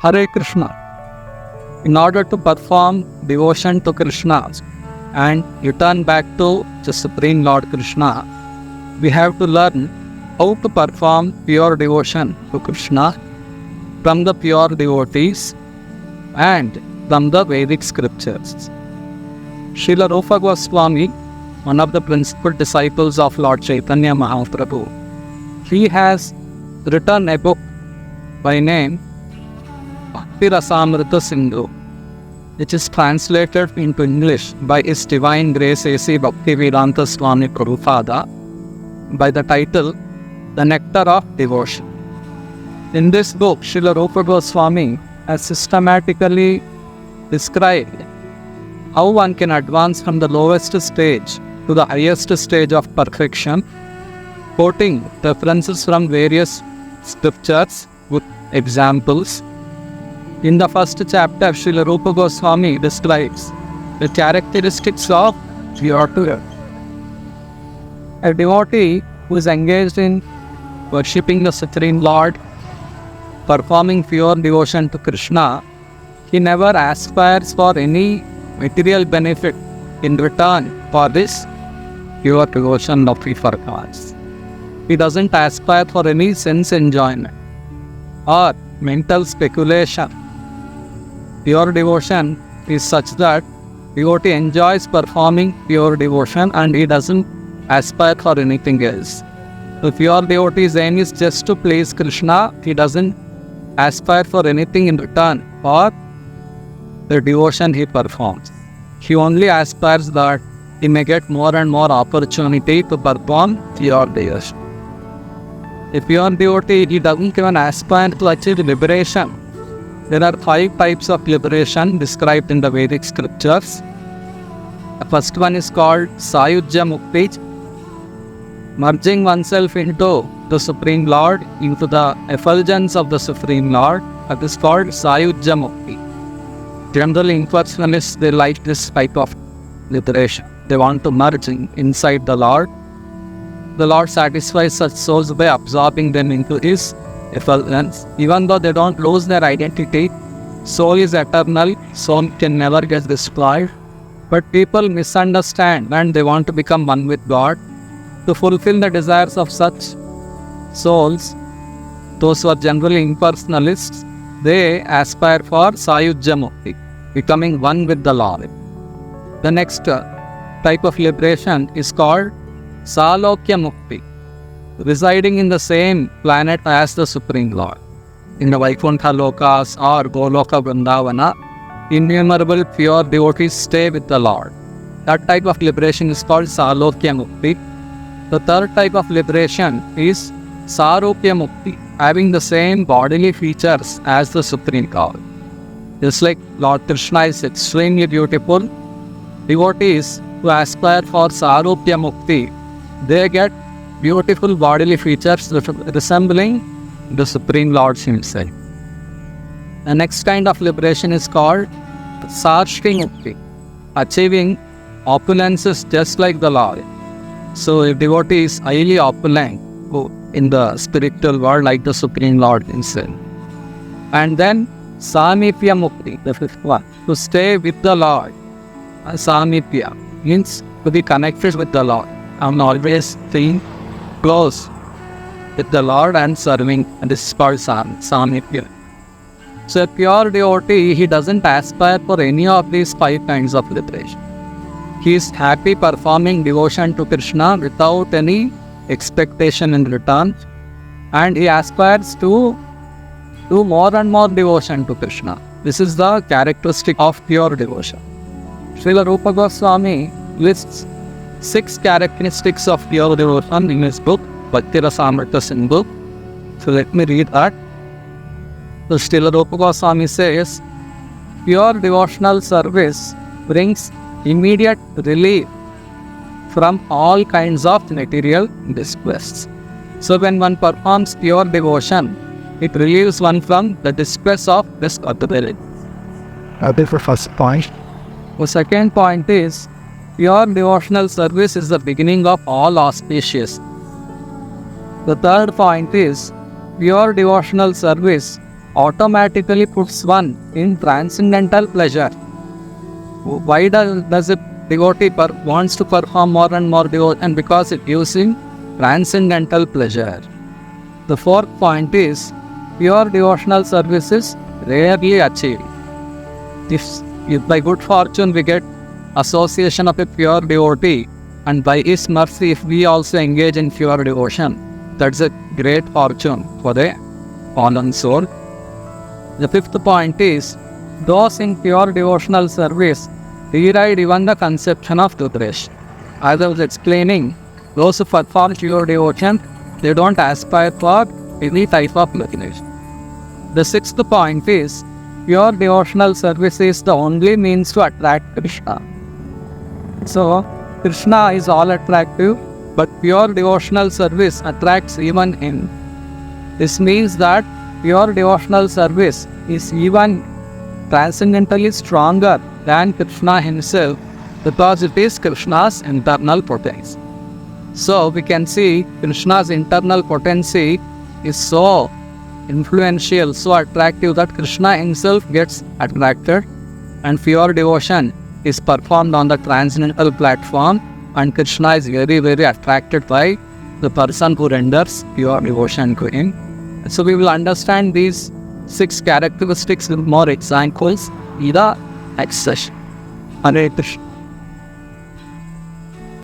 Hare Krishna. In order to perform devotion to Krishna and return back to the Supreme Lord Krishna, we have to learn how to perform pure devotion to Krishna from the pure devotees and from the Vedic scriptures. Srila Rupa Goswami, one of the principal disciples of Lord Chaitanya Mahaprabhu, he has written a book by name Bhakti Rasamrita Sindhu, which is translated into English by His Divine Grace A.C. Bhaktivedanta Swami Prabhupada by the title The Nectar of Devotion. In this book, Srila Rupa Goswami has systematically described how one can advance from the lowest stage to the highest stage of perfection, quoting references from various scriptures with examples. In the first chapter, Srila Rupa Goswami describes the characteristics of pure devotion. A devotee who is engaged in worshipping the Supreme Lord, performing pure devotion to Krishna, he never aspires for any material benefit in return for this pure devotion that he performs. He doesn't aspire for any sense enjoyment or mental speculation. Pure devotion is such that devotee enjoys performing pure devotion and he doesn't aspire for anything else. The pure devotee's aim is just to please Krishna. He doesn't aspire for anything in return for the devotion he performs. He only aspires that he may get more and more opportunity to perform pure devotion. A pure devotee, he doesn't even aspire to achieve liberation. There are 5 types of liberation described in the Vedic scriptures. The first one is called Sayujya Mukti, merging oneself into the Supreme Lord, into the effulgence of the Supreme Lord. That is called Sayujya Mukti. Generally, impersonalists, they like this type of liberation. They want to merge inside the Lord. The Lord satisfies such souls by absorbing them into His effulgence. Even though they don't lose their identity, soul is eternal, soul can never get destroyed. But people misunderstand and they want to become one with God. To fulfill the desires of such souls, those who are generally impersonalists, they aspire for Sayujya Mukti, becoming one with the Lord. The next type of liberation is called Salokya Mukti, residing in the same planet as the Supreme Lord. In the Vaikuntha Lokas or Goloka Vrindavana, innumerable pure devotees stay with the Lord. That type of liberation is called Salokya Mukti. The third type of liberation is Sarupya Mukti, having the same bodily features as the Supreme Lord. Just like Lord Krishna is extremely beautiful, devotees who aspire for Sarupya Mukti, they get beautiful bodily features resembling the Supreme Lord Himself. The next kind of liberation is called Sarshti Mukti, achieving opulences just like the Lord. So if devotee is highly opulent in the spiritual world like the Supreme Lord Himself. And then Samipya Mukti, the fifth one, to stay with the Lord. Samipya means to be connected with the Lord. I'm always staying close with the Lord and serving, and this is called Samipya. So a pure devotee, he doesn't aspire for any of these 5 kinds of liberation. He is happy performing devotion to Krishna without any expectation in return, and he aspires to do more and more devotion to Krishna. This is the characteristic of pure devotion. Srila Rupa Goswami lists 6 characteristics of pure devotion in his book, Bhakti Rasamrita Sindhu. So let me read that. So Srila Rupa Goswami says, pure devotional service brings immediate relief from all kinds of material distress. So when one performs pure devotion, it relieves one from the distress of this earth. That is the first point. The second point is, pure devotional service is the beginning of all auspicious. The third point is, pure devotional service automatically puts one in transcendental pleasure. Why does a devotee wants to perform more and more devotion? Because it gives him transcendental pleasure. The fourth point is pure devotional service is rarely achieved. If by good fortune we get association of a pure devotee, and by his mercy if we also engage in pure devotion, that's a great fortune for the fallen soul. The fifth point is those in pure devotional service deride even the conception of Dudresh. As I was explaining, those who perform pure devotion, they don't aspire for any type of recognition. The sixth point is pure devotional service is the only means to attract Krishna. So, Krishna is all attractive, but pure devotional service attracts even him. This means that pure devotional service is even transcendentally stronger than Krishna himself because it is Krishna's internal potency. So we can see Krishna's internal potency is so influential, so attractive that Krishna himself gets attracted, and pure devotion is performed on the transcendental platform, and Krishna is very, very attracted by the person who renders pure devotion to him. So we will understand these 6 characteristics with more examples in the next session. Hare Krishna.